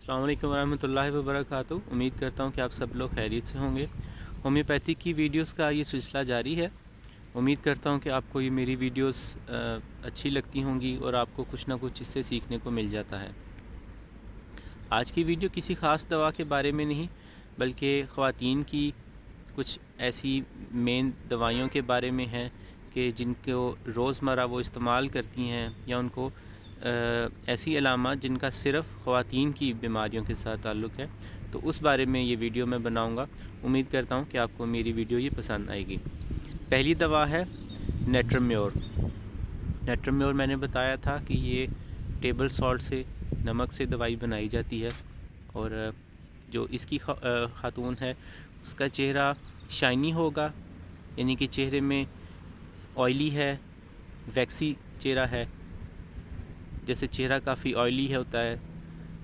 السلام علیکم ورحمۃ اللہ وبرکاتہ۔ امید کرتا ہوں کہ آپ سب لوگ خیریت سے ہوں گے۔ ہومیوپیتھی کی ویڈیوز کا یہ سلسلہ جاری ہے۔ امید کرتا ہوں کہ آپ کو یہ میری ویڈیوز اچھی لگتی ہوں گی اور آپ کو کچھ نہ کچھ اس سے سیکھنے کو مل جاتا ہے۔ آج کی ویڈیو کسی خاص دوا کے بارے میں نہیں بلکہ خواتین کی کچھ ایسی مین دوائیوں کے بارے میں ہے کہ جن کو روزمرہ وہ استعمال کرتی ہیں یا ان کو ایسی علامات جن کا صرف خواتین کی بیماریوں کے ساتھ تعلق ہے، تو اس بارے میں یہ ویڈیو میں بناؤں گا۔ امید کرتا ہوں کہ آپ کو میری ویڈیو یہ پسند آئے گی۔ پہلی دوا ہے نیٹرمیور۔ نیٹرمیور میں نے بتایا تھا کہ یہ ٹیبل سالٹ سے، نمک سے دوائی بنائی جاتی ہے، اور جو اس کی خاتون ہے اس کا چہرہ شائنی ہوگا، یعنی کہ چہرے میں آئلی ہے، ویکسی چہرہ ہے، جیسے چہرہ کافی آئلی ہوتا ہے،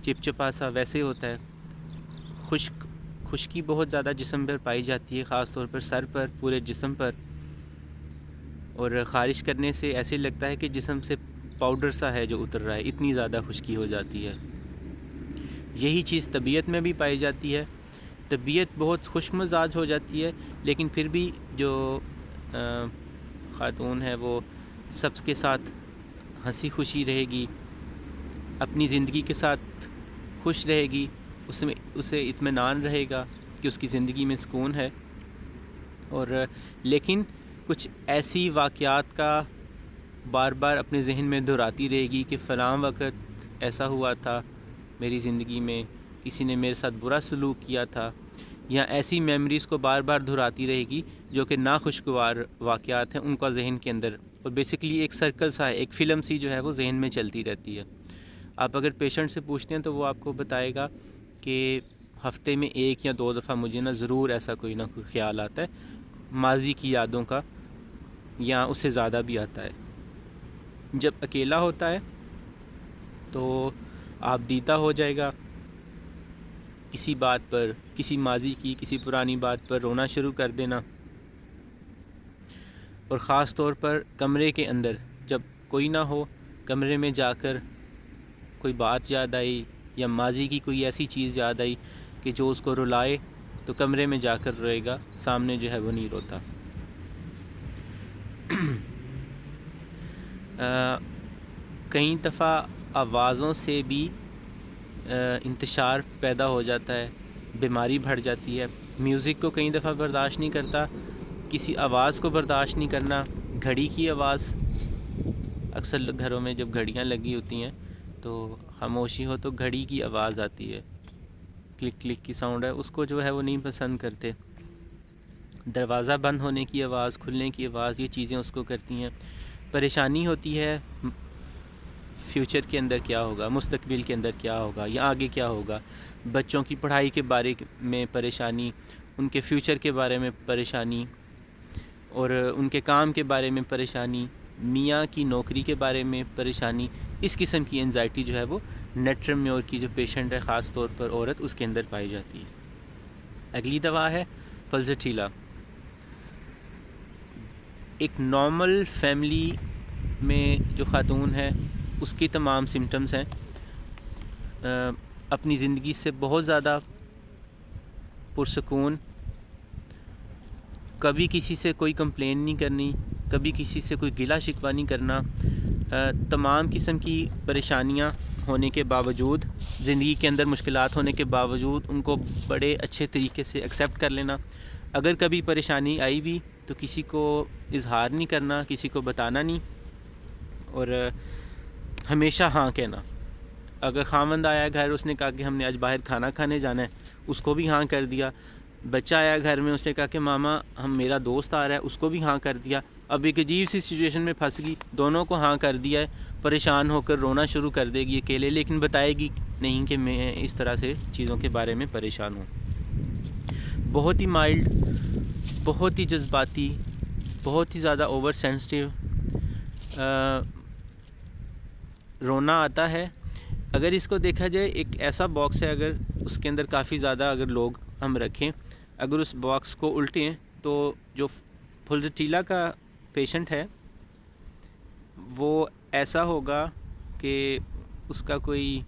چپچپا سا ویسے ہوتا ہے۔ خشکی بہت زیادہ جسم پر پائی جاتی ہے، خاص طور پر سر پر، پورے جسم پر، اور خارش کرنے سے ایسے لگتا ہے کہ جسم سے پاؤڈر سا ہے جو اتر رہا ہے، اتنی زیادہ خشکی ہو جاتی ہے۔ یہی چیز طبیعت میں بھی پائی جاتی ہے۔ طبیعت بہت خشک مزاج ہو جاتی ہے، لیکن پھر بھی جو خاتون ہے وہ سب کے ساتھ ہنسی خوشی رہے گی، اپنی زندگی کے ساتھ خوش رہے گی، اسے اطمینان رہے گا کہ اس کی زندگی میں سکون ہے، اور لیکن کچھ ایسی واقعات کا بار بار اپنے ذہن میں دہراتی رہے گی کہ فلاں وقت ایسا ہوا تھا میری زندگی میں، کسی نے میرے ساتھ برا سلوک کیا تھا، یا ایسی میموریز کو بار بار دہراتی رہے گی جو کہ ناخوشگوار واقعات ہیں ان کا ذہن کے اندر، اور بیسیکلی ایک سرکل سا ہے، ایک فلم سی جو ہے وہ ذہن میں چلتی رہتی ہے۔ آپ اگر پیشنٹ سے پوچھتے ہیں تو وہ آپ کو بتائے گا کہ ہفتے میں 1 یا 2 دفعہ مجھے ضرور ایسا کوئی نہ کوئی خیال آتا ہے، ماضی کی یادوں کا، یا اس سے زیادہ بھی آتا ہے۔ جب اکیلا ہوتا ہے تو آپ دیدہ ہو جائے گا، کسی بات پر، کسی ماضی کی کسی پرانی بات پر رونا شروع کر دینا، اور خاص طور پر کمرے کے اندر جب کوئی نہ ہو، کمرے میں جا کر کوئی بات یاد آئی یا ماضی کی کوئی ایسی چیز یاد آئی کہ جو اس کو رلائے، تو کمرے میں جا کر روئے گا، سامنے جو ہے وہ نہیں روتا۔ کئی دفعہ آوازوں سے بھی انتشار پیدا ہو جاتا ہے، بیماری بڑھ جاتی ہے۔ میوزک کو کئی دفعہ برداشت نہیں کرتا، کسی آواز کو برداشت نہیں کرنا، گھڑی کی آواز، اکثر گھروں میں جب گھڑیاں لگی ہوتی ہیں تو خاموشی ہو تو گھڑی کی آواز آتی ہے، کلک کلک کی ساؤنڈ ہے، اس کو جو ہے وہ نہیں پسند کرتے۔ دروازہ بند ہونے کی آواز، کھلنے کی آواز، یہ چیزیں اس کو کرتی ہیں۔ پریشانی ہوتی ہے فیوچر کے اندر کیا ہوگا، مستقبل کے اندر کیا ہوگا، یا آگے کیا ہوگا، بچوں کی پڑھائی کے بارے میں پریشانی، ان کے فیوچر کے بارے میں پریشانی، اور ان کے کام کے بارے میں پریشانی، میاں کی نوکری کے بارے میں پریشانی۔ اس قسم کی انزائٹی جو ہے وہ نیٹرمیور کی جو پیشنٹ ہے، خاص طور پر عورت، اس کے اندر پائی جاتی ہے۔ اگلی دوا ہے پلزٹیلا۔ ایک نارمل فیملی میں جو خاتون ہے اس کی تمام سمٹمز ہیں، اپنی زندگی سے بہت زیادہ پرسکون، کبھی کسی سے کوئی کمپلین نہیں کرنی، کبھی کسی سے کوئی گلہ شکوہ نہیں کرنا، تمام قسم کی پریشانیاں ہونے کے باوجود، زندگی کے اندر مشکلات ہونے کے باوجود ان کو بڑے اچھے طریقے سے ایکسیپٹ کر لینا۔ اگر کبھی پریشانی آئی بھی تو کسی کو اظہار نہیں کرنا، کسی کو بتانا نہیں، اور ہمیشہ ہاں کہنا۔ اگر خاوند آیا گھر، اس نے کہا کہ ہم نے آج باہر کھانا کھانے جانا ہے، اس کو بھی ہاں کر دیا۔ بچہ آیا گھر میں، اس نے کہا کہ ماما میرا دوست آ رہا ہے، اس کو بھی ہاں کر دیا۔ اب ایک عجیب سی سچویشن میں پھنس گئی، دونوں کو ہاں کر دیا ہے، پریشان ہو کر رونا شروع کر دے گی اکیلے، لیکن بتائے گی نہیں کہ میں اس طرح سے چیزوں کے بارے میں پریشان ہوں۔ بہت ہی مائلڈ، بہت ہی جذباتی، بہت ہی زیادہ اوور سینسٹیو رونا آتا ہے۔ اگر اس کو دیکھا جائے، ایک ایسا باکس ہے، اگر اس کے اندر کافی زیادہ اگر لوگ ہم رکھیں، اگر اس باکس کو الٹیں تو جو پلزٹیلا کا پیشنٹ ہے وہ ایسا ہوگا کہ اس کا کوئی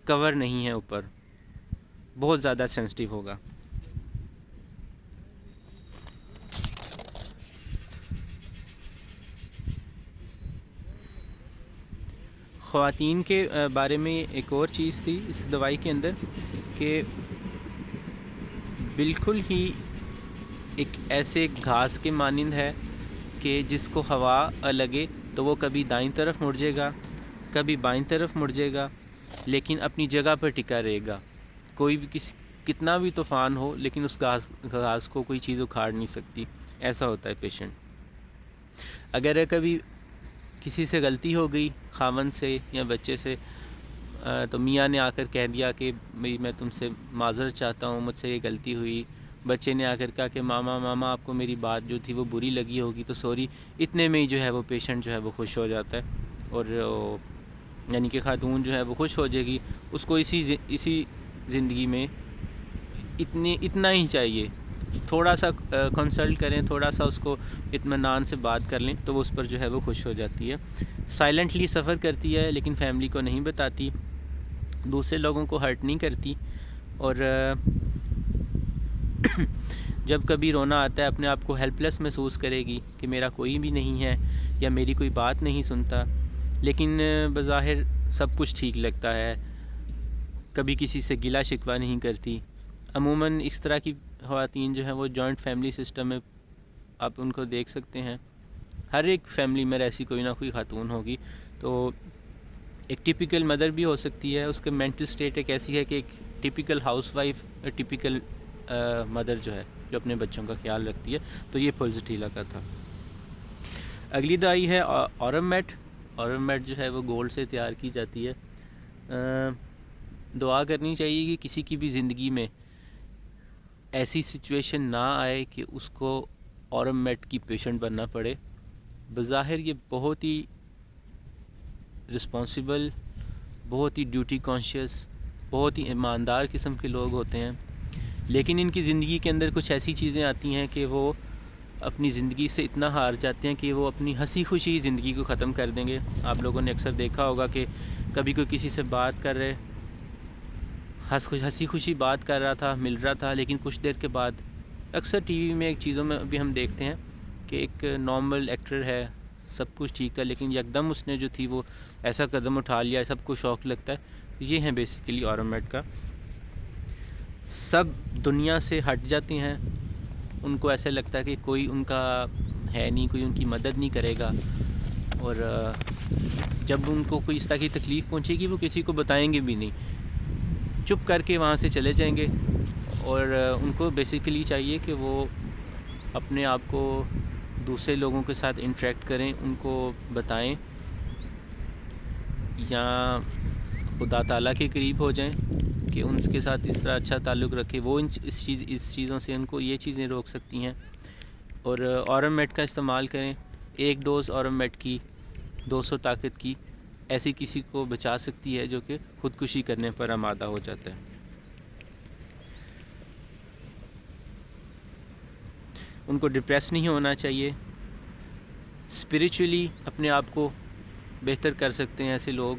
کور نہیں ہے اوپر، بہت زیادہ سینسٹیو ہوگا۔ خواتین کے بارے میں ایک اور چیز تھی اس دوائی کے اندر کہ بالکل ہی ایک ایسے گھاس کے مانند ہے کہ جس کو ہوا لگے تو وہ کبھی دائیں طرف مڑ جائے گا، کبھی بائیں طرف مڑ جائے گا، لیکن اپنی جگہ پر ٹکا رہے گا۔ کوئی بھی کتنا بھی طوفان ہو لیکن اس گھاس کو کوئی چیز اکھاڑ نہیں سکتی۔ ایسا ہوتا ہے پیشنٹ۔ اگر کبھی کسی سے غلطی ہو گئی، خاوند سے یا بچے سے، تو میاں نے آ کر کہہ دیا کہ میں تم سے معذرت چاہتا ہوں، مجھ سے یہ غلطی ہوئی۔ بچے نے آ کر کہا کہ ماما آپ کو میری بات جو تھی وہ بری لگی ہوگی تو سوری۔ اتنے میں ہی جو ہے وہ پیشنٹ جو ہے وہ خوش ہو جاتا ہے، اور یعنی کہ خاتون جو ہے وہ خوش ہو جائے گی۔ اس کو اسی زندگی میں اتنا ہی چاہیے، تھوڑا سا کنسلٹ کریں، تھوڑا سا اس کو اطمینان سے بات کر لیں تو وہ اس پر جو ہے وہ خوش ہو جاتی ہے۔ سائلنٹلی سفر کرتی ہے لیکن فیملی کو نہیں بتاتی، دوسرے لوگوں کو ہرٹ نہیں کرتی، اور جب کبھی رونا آتا ہے اپنے آپ کو ہیلپ لیس محسوس کرے گی کہ میرا کوئی بھی نہیں ہے یا میری کوئی بات نہیں سنتا، لیکن بظاہر سب کچھ ٹھیک لگتا ہے، کبھی کسی سے گلہ شکوہ نہیں کرتی۔ عموماً اس طرح کی خواتین جو ہیں وہ جوائنٹ فیملی سسٹم میں آپ ان کو دیکھ سکتے ہیں، ہر ایک فیملی میں ایسی کوئی نہ کوئی خاتون ہوگی، تو ایک ٹیپیکل مدر بھی ہو سکتی ہے، اس کا مینٹل سٹیٹ ایک ایسی ہے کہ ایک typical house wife, typical mother جو ہے جو اپنے بچوں کا خیال رکھتی ہے۔ تو یہ پلزٹیلا کا تھا۔ اگلی دوائی ہے اورم میٹ۔ اورم میٹ جو ہے وہ گولڈ سے تیار کی جاتی ہے۔ دعا کرنی چاہیے کہ کسی کی بھی زندگی میں ایسی سچویشن نہ آئے کہ اس کو اورم میٹ کی پیشنٹ بننا پڑے۔ بظاہر یہ بہت ہی رسپانسیبل، بہت ہی ڈیوٹی کانشیس، بہت ہی ایماندار قسم کے لوگ ہوتے ہیں، لیکن ان کی زندگی کے اندر کچھ ایسی چیزیں آتی ہیں کہ وہ اپنی زندگی سے اتنا ہار جاتے ہیں کہ وہ اپنی ہنسی خوشی زندگی کو ختم کر دیں گے۔ آپ لوگوں نے اکثر دیکھا ہوگا کہ کبھی کوئی کسی سے بات کر رہے، ہنسی خوشی بات کر رہا تھا، مل رہا تھا، لیکن کچھ دیر کے بعد اکثر ٹی وی میں ایک چیزوں میں بھی ہم دیکھتے ہیں کہ ایک نارمل ایکٹر ہے، سب کچھ ٹھیک تھا، لیکن یکدم اس نے جو تھی وہ ایسا قدم اٹھا لیا، سب کو شوق لگتا ہے۔ یہ ہیں بیسیکلی اورم میٹ کا۔ سب دنیا سے ہٹ جاتے ہیں، ان کو ایسا لگتا ہے کہ کوئی ان کا ہے نہیں، کوئی ان کی مدد نہیں کرے گا، اور جب ان کو کوئی اس طرح کی تکلیف پہنچے گی وہ کسی کو بتائیں گے بھی نہیں، چپ کر کے وہاں سے چلے جائیں گے، اور ان کو بیسیکلی چاہیے کہ وہ اپنے آپ کو دوسرے لوگوں کے ساتھ انٹریکٹ کریں، ان کو بتائیں یا خدا تعالیٰ کے قریب ہو جائیں کہ ان کے ساتھ اس طرح اچھا تعلق رکھے، وہ اس چیزوں سے ان کو یہ چیزیں روک سکتی ہیں۔ اور اورم میٹ کا استعمال کریں، ایک ڈوز اورم میٹ کی 200 طاقت کی ایسی کسی کو بچا سکتی ہے جو کہ خودکشی کرنے پر آمادہ ہو جاتا ہے۔ ان کو ڈپریس نہیں ہونا چاہیے، اسپریچولی اپنے آپ کو بہتر کر سکتے ہیں ایسے لوگ،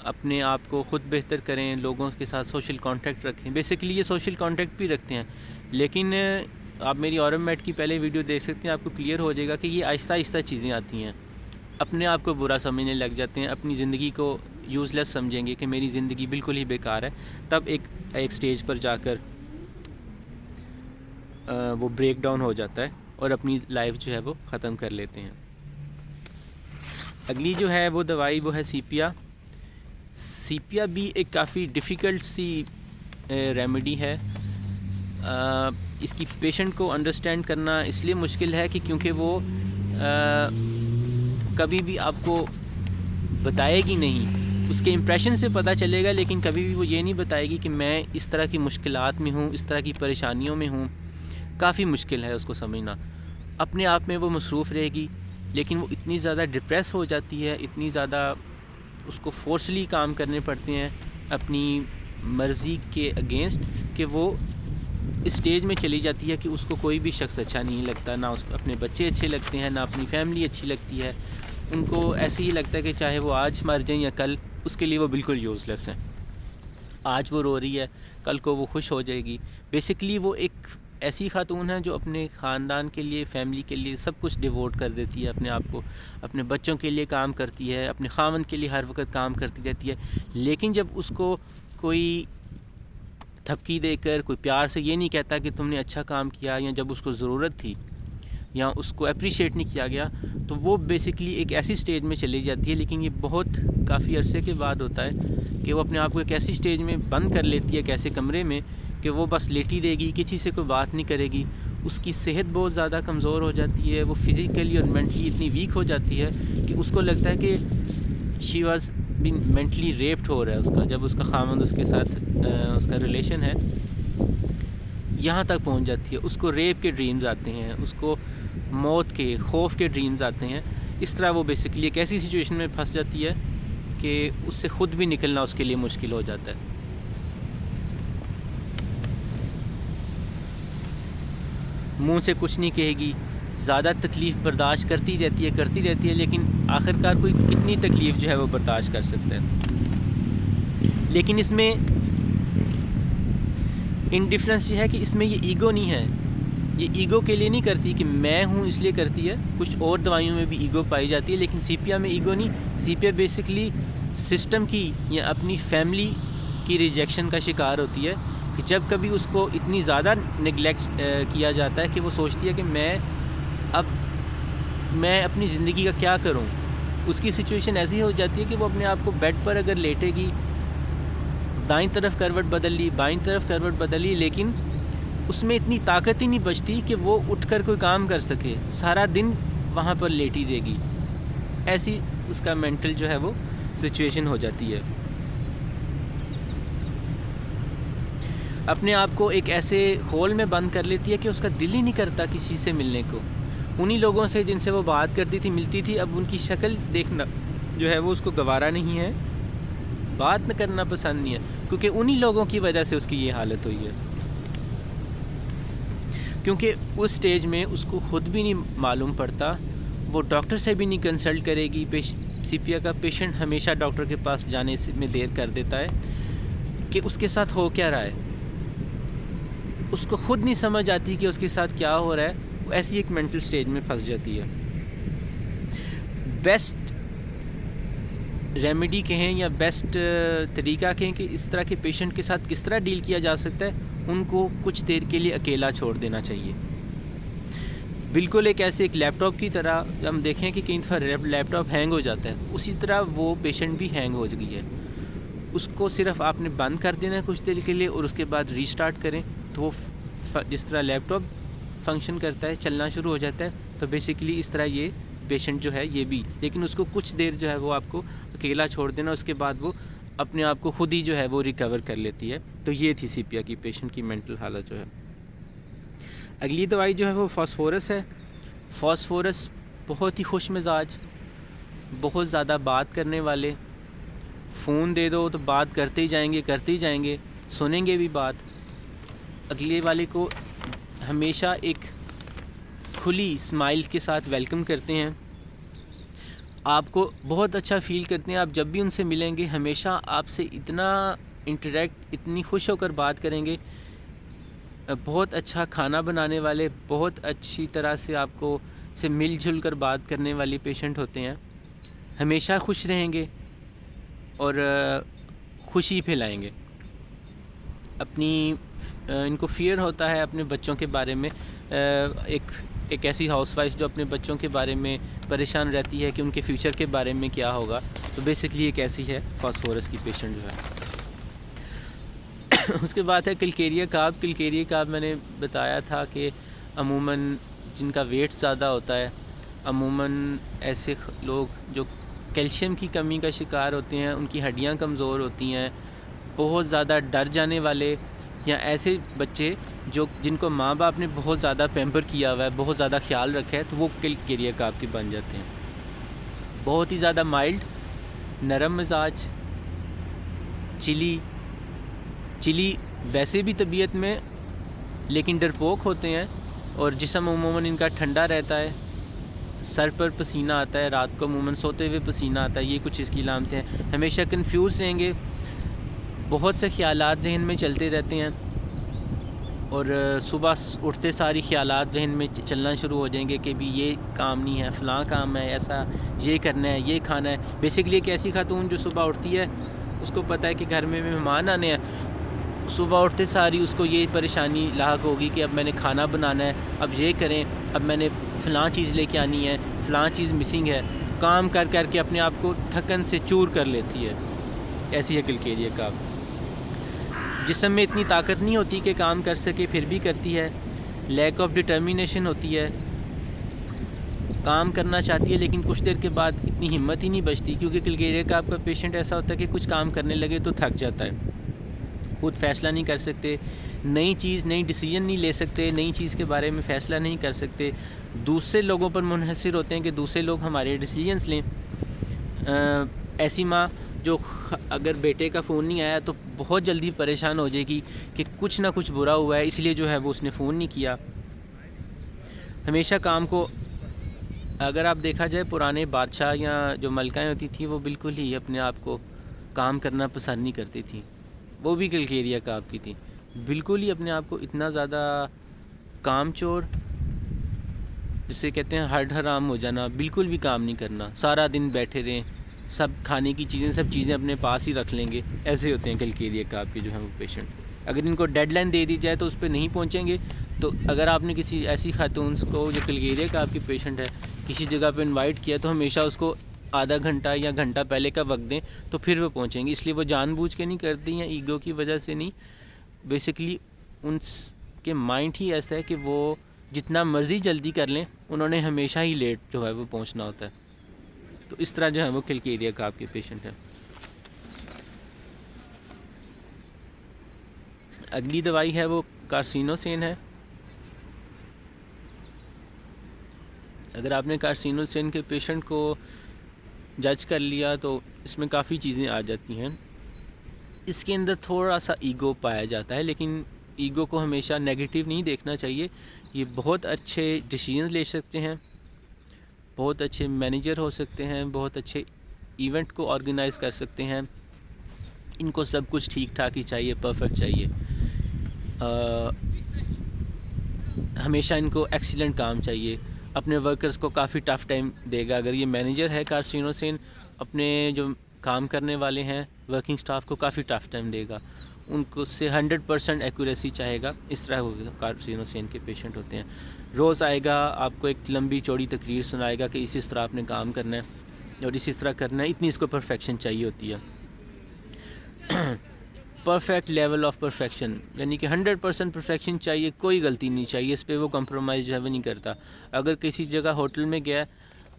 اپنے آپ کو خود بہتر کریں، لوگوں کے ساتھ سوشل کانٹیکٹ رکھیں۔ بیسیکلی یہ سوشل کانٹیکٹ بھی رکھتے ہیں، لیکن آپ میری اورم میٹ کی پہلے ویڈیو دیکھ سکتے ہیں، آپ کو کلیئر ہو جائے گا کہ یہ آہستہ آہستہ چیزیں آتی ہیں، اپنے آپ کو برا سمجھنے لگ جاتے ہیں، اپنی زندگی کو یوز لیس سمجھیں گے کہ میری زندگی بالکل ہی بیکار ہے، تب ایک سٹیج پر جا کر وہ بریک ڈاؤن ہو جاتا ہے اور اپنی لائف جو ہے وہ ختم کر لیتے ہیں۔ اگلی جو ہے وہ دوائی وہ ہے سیپیا۔ سیپیا بھی ایک کافی ڈیفیکلٹ سی ریمیڈی ہے۔ اس کی پیشنٹ کو انڈرسٹینڈ کرنا اس لیے مشکل ہے کہ کیونکہ وہ کبھی بھی آپ کو بتائے گی نہیں، اس کے امپریشن سے پتہ چلے گا، لیکن کبھی بھی وہ یہ نہیں بتائے گی کہ میں اس طرح کی مشکلات میں ہوں، اس طرح کی پریشانیوں میں ہوں۔ کافی مشکل ہے اس کو سمجھنا، اپنے آپ میں وہ مصروف رہے گی، لیکن وہ اتنی زیادہ ڈپریس ہو جاتی ہے، اتنی زیادہ اس کو فورسلی کام کرنے پڑتے ہیں اپنی مرضی کے اگینسٹ کہ وہ اس اسٹیج میں چلی جاتی ہے کہ اس کو کوئی بھی شخص اچھا نہیں لگتا، نہ اس کو اپنے بچے اچھے لگتے ہیں، نہ اپنی فیملی اچھی لگتی ہے، ان کو ایسے ہی لگتا ہے کہ چاہے وہ آج مر جائیں یا کل، اس کے لیے وہ بالکل یوز لیس ہیں۔ آج وہ رو رہی ہے، کل کو وہ خوش ہو جائے گی. بیسیکلی وہ ایک ایسی خاتون ہے جو اپنے خاندان کے لیے، فیملی کے لیے سب کچھ ڈیووٹ کر دیتی ہے اپنے آپ کو، اپنے بچوں کے لیے کام کرتی ہے، اپنے خاوند کے لیے ہر وقت کام کرتی رہتی ہے. لیکن جب اس کو کوئی تھپکی دے کر، کوئی پیار سے یہ نہیں کہتا کہ تم نے اچھا کام کیا، یا جب اس کو ضرورت تھی یا اس کو اپریشیٹ نہیں کیا گیا، تو وہ بیسیکلی ایک ایسی سٹیج میں چلی جاتی ہے. لیکن یہ بہت کافی عرصے کے بعد ہوتا ہے کہ وہ اپنے آپ کو ایک ایسی سٹیج میں بند کر لیتی ہے، ایک ایسے کمرے میں کہ وہ بس لیٹی رہے گی، کسی سے کوئی بات نہیں کرے گی. اس کی صحت بہت زیادہ کمزور ہو جاتی ہے، وہ فزیکلی اور مینٹلی اتنی ویک ہو جاتی ہے کہ اس کو لگتا ہے کہ she was been mentally raped ہو رہا ہے اس کا، جب اس کا خاوند اس کے ساتھ اس کا ریلیشن ہے یہاں تک پہنچ جاتی ہے. اس کو ریپ کے ڈریمز آتے ہیں، اس کو موت کے، خوف کے ڈریمز آتے ہیں. اس طرح وہ بیسیکلی ایک ایسی سچویشن میں پھنس جاتی ہے کہ اس سے خود بھی نکلنا اس کے لیے مشکل ہو جاتا ہے. منہ سے کچھ نہیں کہے گی، زیادہ تکلیف برداشت کرتی رہتی ہے، لیکن آخر کار کوئی کتنی تکلیف جو ہے وہ برداشت کر سکتا ہے. لیکن اس میں انڈیفرنس یہ ہے کہ اس میں یہ ایگو نہیں ہے، یہ ایگو کے لیے نہیں کرتی کہ میں ہوں اس لیے کرتی ہے. کچھ اور دوائیوں میں بھی ایگو پائی جاتی ہے، لیکن سیپیا میں ایگو نہیں. سیپیا بیسیکلی سسٹم کی یا اپنی فیملی کی ریجیکشن کا شکار ہوتی ہے کہ جب کبھی اس کو اتنی زیادہ نگلیکٹ کیا جاتا ہے کہ وہ سوچتی ہے کہ میں اپنی زندگی کا کیا کروں. اس کی سچویشن ایسی ہو جاتی ہے کہ وہ اپنے آپ کو بیڈ پر اگر لیٹے گی، دائیں طرف کروٹ بدل لی، بائیں طرف کروٹ بدل لی، لیکن اس میں اتنی طاقت ہی نہیں بچتی کہ وہ اٹھ کر کوئی کام کر سکے. سارا دن وہاں پر لیٹی رہے گی. ایسی اس کا مینٹل جو ہے وہ سچویشن ہو جاتی ہے. اپنے آپ کو ایک ایسے خول میں بند کر لیتی ہے کہ اس کا دل ہی نہیں کرتا کسی سے ملنے کو. انہی لوگوں سے جن سے وہ بات کرتی تھی، ملتی تھی، اب ان کی شکل دیکھنا جو ہے وہ اس کو گوارا نہیں ہے، بات نہ کرنا پسند نہیں ہے، کیونکہ انہی لوگوں کی وجہ سے اس کی یہ حالت ہوئی ہے. کیونکہ اس سٹیج میں اس کو خود بھی نہیں معلوم پڑتا، وہ ڈاکٹر سے بھی نہیں کنسلٹ کرے گی. سیپیا کا پیشنٹ ہمیشہ ڈاکٹر کے پاس جانے میں دیر کر دیتا ہے کہ اس کے ساتھ ہو کیا رہا ہے. اس کو خود نہیں سمجھ آتی کہ اس کے ساتھ کیا ہو رہا ہے. وہ ایسی ایک مینٹل سٹیج میں پھنس جاتی ہے. بیسٹ ریمیڈی کہیں یا بیسٹ طریقہ کہیں کہ اس طرح کے پیشنٹ کے ساتھ کس طرح ڈیل کیا جا سکتا ہے، ان کو کچھ دیر کے لیے اکیلا چھوڑ دینا چاہیے. بالکل ایک لیپ ٹاپ کی طرح. ہم دیکھیں کہ کئی دفعہ لیپ ٹاپ ہینگ ہو جاتا ہے، اسی طرح وہ پیشنٹ بھی ہینگ ہو گئی ہے. اس کو صرف آپ نے بند کر دینا ہے کچھ دیر کے لیے، اور اس کے بعد ریسٹارٹ کریں تو وہ جس طرح لیپ ٹاپ فنکشن کرتا ہے، چلنا شروع ہو جاتا ہے. تو بیسیکلی اس طرح یہ پیشنٹ جو ہے یہ بھی، لیکن اس کو کچھ دیر جو ہے وہ آپ کو اکیلا چھوڑ دینا، اس کے بعد وہ اپنے آپ کو خود ہی جو ہے وہ ریکور کر لیتی ہے. تو یہ تھی سیپیا کی پیشنٹ کی مینٹل حالت جو ہے. اگلی دوائی جو ہے وہ فاسفورس ہے. فاسفورس بہت ہی خوش مزاج، بہت زیادہ بات کرنے والے. فون دے دو تو بات کرتے ہی جائیں گے، سنیں گے بھی بات. اگلے والے کو ہمیشہ ایک کھلی اسمائل کے ساتھ ویلکم کرتے ہیں. آپ کو بہت اچھا فیل کرتے ہیں. آپ جب بھی ان سے ملیں گے ہمیشہ آپ سے اتنا انٹریکٹ، اتنی خوش ہو کر بات کریں گے. بہت اچھا کھانا بنانے والے، بہت اچھی طرح سے آپ کو سے مل جل کر بات کرنے والی پیشنٹ ہوتے ہیں. ہمیشہ خوش رہیں گے اور خوشی پھیلائیں گے. ان کو فیئر ہوتا ہے اپنے بچوں کے بارے میں. ایک ایسی ہاؤس وائف جو اپنے بچوں کے بارے میں پریشان رہتی ہے کہ ان کے فیوچر کے بارے میں کیا ہوگا، تو بیسیکلی ایک ایسی ہے فاسفورس کی پیشنٹ جو ہے. اس کے بعد ہے کلکیریا کارب. کلکیریا کارب میں نے بتایا تھا کہ عموماً جن کا ویٹ زیادہ ہوتا ہے، عموماً ایسے لوگ جو کیلشیم کی کمی کا شکار ہوتے ہیں، ان کی ہڈیاں کمزور ہوتی ہیں، بہت زیادہ ڈر جانے والے، یا ایسے بچے جن کو ماں باپ نے بہت زیادہ پیمپر کیا ہوا ہے، بہت زیادہ خیال رکھا ہے، تو وہ کلکیریا کارب کے بن جاتے ہیں. بہت ہی زیادہ مائلڈ، نرم مزاج، چلی ویسے بھی طبیعت میں، لیکن ڈرپوک ہوتے ہیں، اور جسم عموماً ان کا ٹھنڈا رہتا ہے. سر پر پسینہ آتا ہے، رات کو عموماً سوتے ہوئے پسینہ آتا ہے. یہ کچھ اس کی علامتیں ہیں. ہمیشہ کنفیوز رہیں گے، بہت سے خیالات ذہن میں چلتے رہتے ہیں، اور صبح اٹھتے ساری خیالات ذہن میں چلنا شروع ہو جائیں گے کہ بھی یہ کام نہیں ہے، فلاں کام ہے، ایسا یہ کرنا ہے، یہ کھانا ہے۔ بیسیکلی ایک ایسی خاتون جو صبح اٹھتی ہے، اس کو پتہ ہے کہ گھر میں مہمان آنے ہیں، صبح اٹھتے ساری اس کو یہ پریشانی لاحق ہوگی کہ اب میں نے کھانا بنانا ہے، اب یہ کریں، اب میں نے فلاں چیز لے کے آنی ہے، فلاں چیز مسنگ ہے۔ کام کر کر کے اپنے آپ کو تھکن سے چور کر لیتی ہے۔ ایسی ہے کلکیریا کاف۔ جسم میں اتنی طاقت نہیں ہوتی کہ کام کر سکے، پھر بھی کرتی ہے۔ لیک آف ڈٹرمینیشن ہوتی ہے، کام کرنا چاہتی ہے لیکن کچھ دیر کے بعد اتنی ہمت ہی نہیں بچتی، کیونکہ کلکیریا کاف کا پیشنٹ ایسا ہوتا ہے کہ کچھ کام کرنے لگے تو تھک جاتا ہے، خود فیصلہ نہیں کر سکتے، نئی ڈیسیجن نہیں لے سکتے، نئی چیز کے بارے میں فیصلہ نہیں کر سکتے، دوسرے لوگوں پر منحصر ہوتے ہیں کہ دوسرے لوگ ہمارے ڈیسیجنس لیں۔ ایسی ماں جو اگر بیٹے کا فون نہیں آیا تو بہت جلدی پریشان ہو جائے گی کہ کچھ نہ کچھ برا ہوا ہے، اس لیے جو ہے وہ اس نے فون نہیں کیا۔ ہمیشہ کام کو، اگر آپ دیکھا جائے پرانے بادشاہ یا جو ملکائیں ہوتی تھیں، وہ بالکل ہی اپنے آپ کو کام کرنا پسند نہیں کرتی تھیں، وہ بھی کلکیریا کاف کی تھیں، بالکل ہی اپنے آپ کو اتنا زیادہ کام چور، جسے کہتے ہیں ہڈ حرام ہو جانا، بالکل بھی کام نہیں کرنا، سارا دن بیٹھے رہیں، سب کھانے کی چیزیں، سب چیزیں اپنے پاس ہی رکھ لیں گے۔ ایسے ہوتے ہیں کلکیریا کاف کے جو ہیں وہ پیشنٹ۔ اگر ان کو ڈیڈ لائن دے دی جائے تو اس پہ نہیں پہنچیں گے۔ تو اگر آپ نے کسی ایسی خاتون کو جو کلکیریا کاف کی پیشنٹ ہے کسی جگہ پہ انوائٹ کیا تو ہمیشہ اس کو آدھا گھنٹہ یا گھنٹہ پہلے کا وقت دیں، تو پھر وہ پہنچیں گے۔ اس لیے وہ جان بوجھ کے نہیں کرتی یا ایگو کی وجہ سے نہیں، بیسیکلی ان کے مائنڈ ہی ایسا ہے کہ وہ جتنا مرضی جلدی کر لیں، انہوں نے ہمیشہ ہی لیٹ جو ہے وہ پہنچنا ہوتا ہے۔ تو اس طرح جو ہے وہ کلکیریا کاف کے پیشنٹ ہیں۔ اگلی دوائی ہے وہ کارسینوسین ہے۔ اگر آپ نے کارسینوسین کے پیشنٹ کو جج کر لیا تو اس میں کافی چیزیں آ جاتی ہیں۔ اس کے اندر تھوڑا سا ایگو پایا جاتا ہے، لیکن ایگو کو ہمیشہ نیگیٹو نہیں دیکھنا چاہیے۔ یہ بہت اچھے ڈیسیژن لے سکتے ہیں، بہت اچھے مینیجر ہو سکتے ہیں، بہت اچھے ایونٹ کو آرگنائز کر سکتے ہیں۔ ان کو سب کچھ ٹھیک ٹھاک ہی چاہیے، پرفیکٹ چاہیے۔ ہمیشہ ان کو ایکسیلنٹ کام چاہیے، اپنے ورکرز کو کافی ٹف ٹائم دے گا۔ اگر یہ مینیجر ہے کارسینوسین، اپنے جو کام کرنے والے ہیں ورکنگ سٹاف کو کافی ٹف ٹائم دے گا، ان کو سے 100% ایکوریسی چاہے گا۔ اس طرح کارسینوسین کے پیشنٹ ہوتے ہیں۔ روز آئے گا، آپ کو ایک لمبی چوڑی تقریر سنائے گا کہ اس طرح آپ نے کام کرنا ہے اور اسی طرح کرنا ہے، اتنی اس کو پرفیکشن چاہیے ہوتی ہے۔ پرفیکٹ لیول آف پرفیکشن، یعنی کہ 100% پرفیکشن چاہیے، کوئی غلطی نہیں چاہیے، اس پہ وہ کمپرومائز جو ہے وہ نہیں کرتا۔ اگر کسی جگہ ہوٹل میں گیا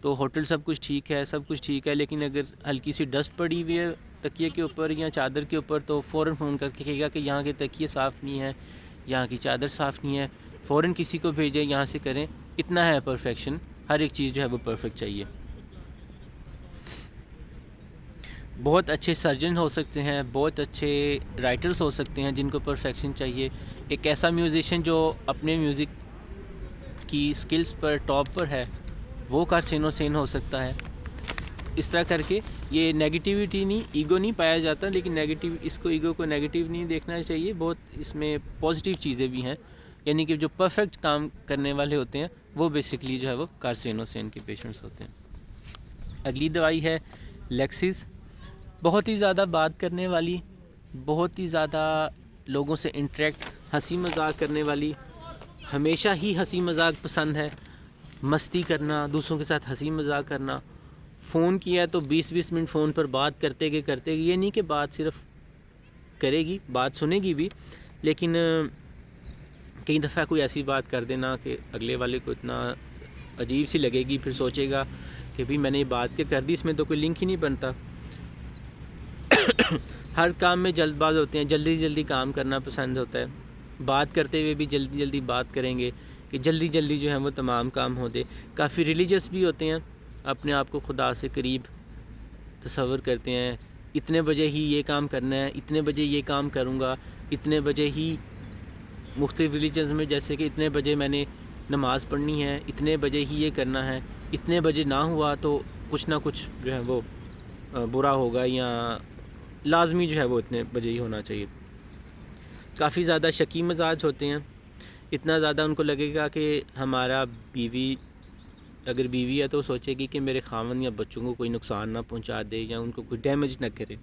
تو ہوٹل سب کچھ ٹھیک ہے، سب کچھ ٹھیک ہے، لیکن اگر ہلکی سی ڈسٹ پڑی ہوئی ہے تکیے کے اوپر یا چادر کے اوپر تو فوراً فون کر کے کہے گا کہ یہاں کے تکیے صاف نہیں ہے، یہاں کی چادر صاف نہیں ہے، فوراً کسی کو بھیجیں، یہاں سے کریں۔ اتنا ہے پرفیکشن، ہر ایک چیز جو ہے وہ پرفیکٹ چاہیے۔ بہت اچھے سرجن ہو سکتے ہیں، بہت اچھے رائٹرز ہو سکتے ہیں جن کو پرفیکشن چاہیے۔ ایک ایسا میوزیشین جو اپنے میوزک کی سکلز پر ٹاپ پر ہے وہ کارسینوسین ہو سکتا ہے۔ اس طرح کر کے یہ نیگیٹیوٹی نہیں، ایگو نہیں پایا جاتا، لیکن اس کو ایگو کو نیگیٹیو نہیں دیکھنا چاہیے، بہت اس میں پازیٹیو چیزیں بھی ہیں، یعنی کہ جو پرفیکٹ کام کرنے والے ہوتے ہیں وہ بیسیکلی جو ہے وہ کارسینوسین کے پیشنٹس ہوتے ہیں۔ اگلی دوائی ہے لیکسس، بہت ہی زیادہ بات کرنے والی، بہت ہی زیادہ لوگوں سے انٹریکٹ، ہنسی مذاق کرنے والی، ہمیشہ ہی ہنسی مذاق پسند ہے، مستی کرنا، دوسروں کے ساتھ ہنسی مذاق کرنا۔ فون کیا تو 20 منٹ فون پر بات کرتے گئے، یہ نہیں کہ بات صرف کرے گی، بات سنے گی بھی، لیکن کئی دفعہ کوئی ایسی بات کر دینا کہ اگلے والے کو اتنا عجیب سی لگے گی، پھر سوچے گا کہ بھی میں نے یہ بات کر دی، اس میں تو کوئی لنک ہی نہیں بنتا۔ ہر کام میں جلد باز ہوتے ہیں، جلدی کام کرنا پسند ہوتا ہے، بات کرتے ہوئے بھی جلدی بات کریں گے کہ جلدی جو ہے وہ تمام کام ہو دے۔ کافی ریلیجس بھی ہوتے ہیں، اپنے آپ کو خدا سے قریب تصور کرتے ہیں، اتنے بجے ہی یہ کام کرنا ہے، اتنے بجے یہ کام کروں گا، اتنے بجے ہی مختلف ریلیجنز میں جیسے کہ اتنے بجے میں نے نماز پڑھنی ہے، اتنے بجے ہی یہ کرنا ہے، اتنے بجے نہ ہوا تو کچھ نہ کچھ جو ہے وہ برا ہوگا، یا لازمی جو ہے وہ اتنے بجے ہی ہونا چاہیے۔ کافی زیادہ شکی مزاج ہوتے ہیں، اتنا زیادہ ان کو لگے گا کہ ہمارا بیوی اگر بیوی ہے تو سوچے گی کہ میرے خاوند یا بچوں کو کوئی نقصان نہ پہنچا دے یا ان کو کوئی ڈیمیج نہ کرے۔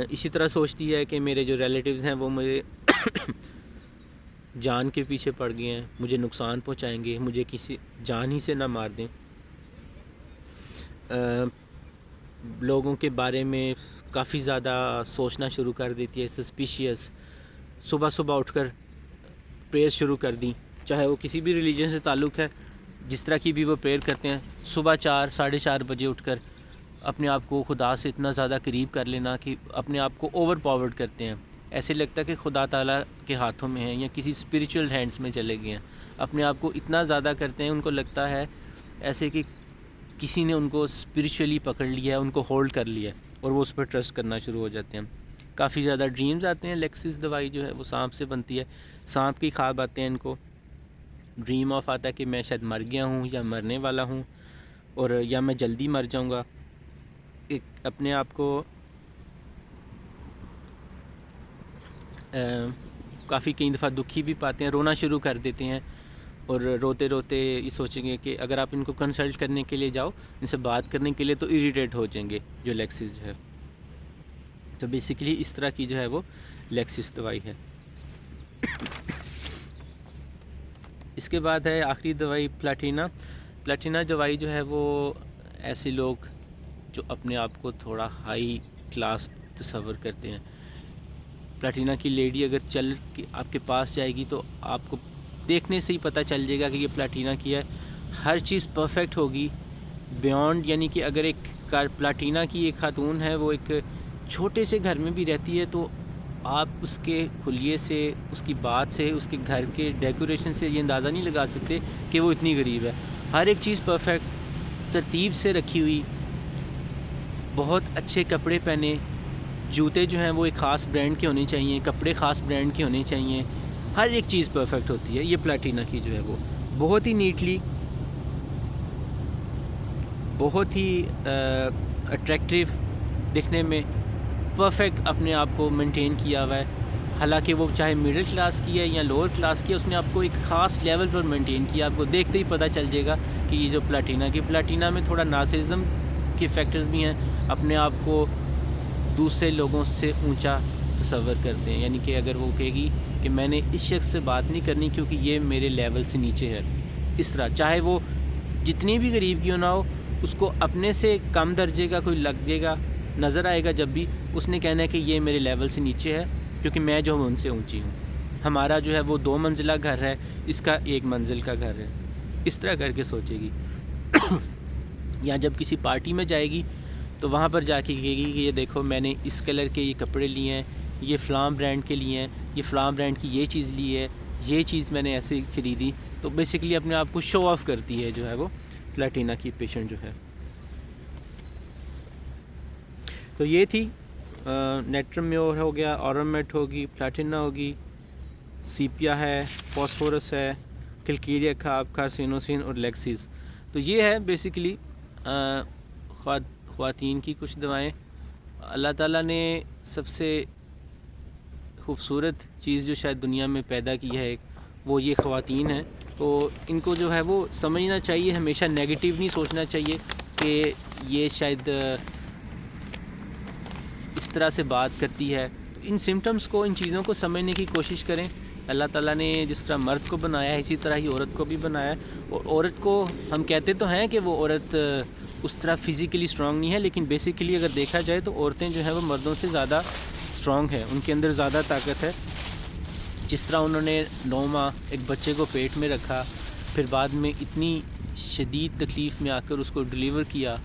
اسی طرح سوچتی ہے کہ میرے جو ریلیٹیوز ہیں وہ مجھے جان کے پیچھے پڑ گئے ہیں، مجھے نقصان پہنچائیں گے، مجھے کسی جان ہی سے نہ مار دیں۔ لوگوں کے بارے میں کافی زیادہ سوچنا شروع کر دیتی ہے، سسپیشیس۔ صبح صبح اٹھ کر پریئر شروع کر دیں، چاہے وہ کسی بھی ریلیجن سے تعلق ہے، جس طرح کی بھی وہ پریئر کرتے ہیں، صبح 4 ساڑھے 4 بجے اٹھ کر اپنے آپ کو خدا سے اتنا زیادہ قریب کر لینا کہ اپنے آپ کو اوور پاورڈ کرتے ہیں، ایسے لگتا ہے کہ خدا تعالیٰ کے ہاتھوں میں ہیں یا کسی اسپریچول ہینڈز میں چلے گئے ہیں، اپنے آپ کو اتنا زیادہ کرتے ہیں، ان کو لگتا ہے ایسے کہ کسی نے ان کو اسپریچولی پکڑ لیا ہے، ان کو ہولڈ کر لیا ہے اور وہ اس پر ٹرسٹ کرنا شروع ہو جاتے ہیں۔ کافی زیادہ ڈریمز آتے ہیں، لیکسس دوائی جو ہے وہ سانپ سے بنتی ہے، سانپ کی خواب آتے ہیں ان کو، ڈریم آف آتا ہے کہ میں شاید مر گیا ہوں یا مرنے والا ہوں اور یا میں جلدی مر جاؤں گا۔ ایک اپنے آپ کو کافی کئی دفعہ دکھی بھی پاتے ہیں، رونا شروع کر دیتے ہیں اور روتے روتے یہ سوچیں گے کہ اگر آپ ان کو کنسلٹ کرنے کے لیے جاؤ، ان سے بات کرنے کے لیے، تو اریٹیٹ ہو جائیں گے جو لیکسس جو ہے۔ تو بیسیکلی اس طرح کی جو ہے وہ لیکسس دوائی ہے۔ اس کے بعد ہے آخری دوائی پلاٹینا۔ پلاٹینا دوائی جو ہے وہ ایسے لوگ جو اپنے آپ کو تھوڑا ہائی کلاس تصور کرتے ہیں، پلاٹینا کی لیڈی اگر چل کے آپ کے پاس جائے گی تو آپ کو دیکھنے سے ہی پتہ چل جائے گا کہ یہ پلاٹینا کی ہے، ہر چیز پرفیکٹ ہوگی بیونڈ، یعنی کہ اگر ایک پلاٹینا کی ایک خاتون ہے، وہ ایک چھوٹے سے گھر میں بھی رہتی ہے تو آپ اس کے خلیے سے، اس کی بات سے، اس کے گھر کے ڈیکوریشن سے یہ اندازہ نہیں لگا سکتے کہ وہ اتنی غریب ہے۔ ہر ایک چیز پرفیکٹ ترتیب سے رکھی ہوئی، بہت اچھے کپڑے پہنے، جوتے جو ہیں وہ ایک خاص برانڈ کے ہونے چاہیے، کپڑے خاص برانڈ کے ہونے چاہیے، ہر ایک چیز پرفیکٹ ہوتی ہے۔ یہ پلاٹینا کی جو ہے وہ بہت ہی نیٹلی، بہت ہی اٹریکٹیو دکھنے میں، پرفیکٹ اپنے آپ کو مینٹین کیا ہوا ہے، حالانکہ وہ چاہے مڈل کلاس کی ہے یا لوور کلاس کی ہے، اس نے آپ کو ایک خاص لیول پر مینٹین کیا۔ آپ کو دیکھتے ہی پتہ چل جائے گا کہ یہ جو پلاٹینا میں تھوڑا نارسزم کے فیکٹرز بھی ہیں، اپنے آپ کو دوسرے لوگوں سے اونچا تصور کرتے ہیں، یعنی کہ اگر وہ کہے گی کہ میں نے اس شخص سے بات نہیں کرنی کیونکہ یہ میرے لیول سے نیچے ہے، اس طرح چاہے وہ جتنی بھی غریب کیوں نہ ہو، اس کو اپنے سے کم درجے کا کوئی لگ جائے گا، نظر آئے گا، جب بھی اس نے کہنا ہے کہ یہ میرے لیول سے نیچے ہے کیونکہ میں جو ہوں ان سے اونچی ہوں، ہمارا جو ہے وہ 2 منزلہ گھر ہے، اس کا 1 منزل کا گھر ہے، اس طرح کر کے سوچے گی۔ یا جب کسی پارٹی میں جائے گی تو وہاں پر جا کے کہے گی کہ یہ دیکھو میں نے اس کلر کے یہ کپڑے لیے ہیں، یہ فلاں برانڈ کے لیے ہیں، یہ فلاں برانڈ کی یہ چیز لی ہے، یہ چیز میں نے ایسے خریدی، تو بیسیکلی اپنے آپ کو شو آف کرتی ہے جو ہے وہ پلاٹینا کی پیشنٹ جو ہے۔ تو یہ تھی نیٹرمیور ہو گیا، اورمیٹ ہوگی، پلاٹینا ہوگی، سیپیا ہے، فاسفورس ہے، کلکیریا کارسینوسین اور لیکسیز۔ تو یہ ہے بیسیکلی خواتین کی کچھ دوائیں۔ اللہ تعالیٰ نے سب سے خوبصورت چیز جو شاید دنیا میں پیدا کی ہے وہ یہ خواتین ہیں، تو ان کو جو ہے وہ سمجھنا چاہیے، ہمیشہ نیگیٹیو نہیں سوچنا چاہیے کہ یہ شاید اس طرح سے بات کرتی ہے۔ تو ان سمٹمز کو، ان چیزوں کو سمجھنے کی کوشش کریں۔ اللہ تعالیٰ نے جس طرح مرد کو بنایا ہے اسی طرح ہی عورت کو بھی بنایا ہے، اور عورت کو ہم کہتے تو ہیں کہ وہ عورت اس طرح فزیکلی اسٹرانگ نہیں ہے، لیکن بیسیکلی اگر دیکھا جائے تو عورتیں جو ہیں وہ مردوں سے زیادہ اسٹرانگ ہیں، ان کے اندر زیادہ طاقت ہے۔ جس طرح انہوں نے 9 ماہ ایک بچے کو پیٹ میں رکھا، پھر بعد میں اتنی شدید تکلیف میں آ کر اس کو ڈیلیور کیا،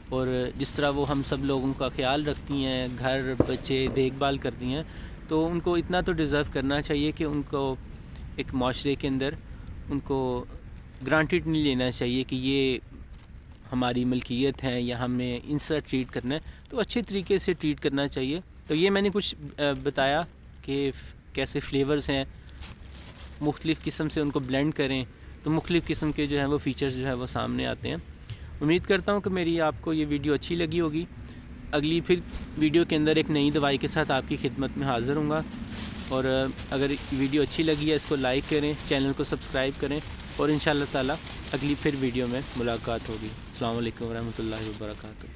اور جس طرح وہ ہم سب لوگوں کا خیال رکھتی ہیں، گھر بچے دیکھ بھال کرتی ہیں، تو ان کو اتنا تو ڈیزرو کرنا چاہیے کہ ان کو ایک معاشرے کے اندر ان کو گرانٹیڈ نہیں لینا چاہیے کہ یہ ہماری ملکیت ہے یا ہمیں ان سے ٹریٹ کرنا ہے، تو اچھے طریقے سے ٹریٹ کرنا چاہیے۔ تو یہ میں نے کچھ بتایا کہ کیسے فلیورز ہیں، مختلف قسم سے ان کو بلینڈ کریں تو مختلف قسم کے جو ہیں وہ فیچرز جو ہے وہ سامنے آتے ہیں۔ امید کرتا ہوں کہ میری آپ کو یہ ویڈیو اچھی لگی ہوگی۔ اگلی پھر ویڈیو کے اندر ایک نئی دوائی کے ساتھ آپ کی خدمت میں حاضر ہوں گا. اور اگر ویڈیو اچھی لگی ہے اس کو لائک کریں, چینل کو سبسکرائب کریں, اور انشاءاللہ تعالی اگلی پھر ویڈیو میں ملاقات ہوگی. السلام علیکم ورحمۃ اللہ وبرکاتہ.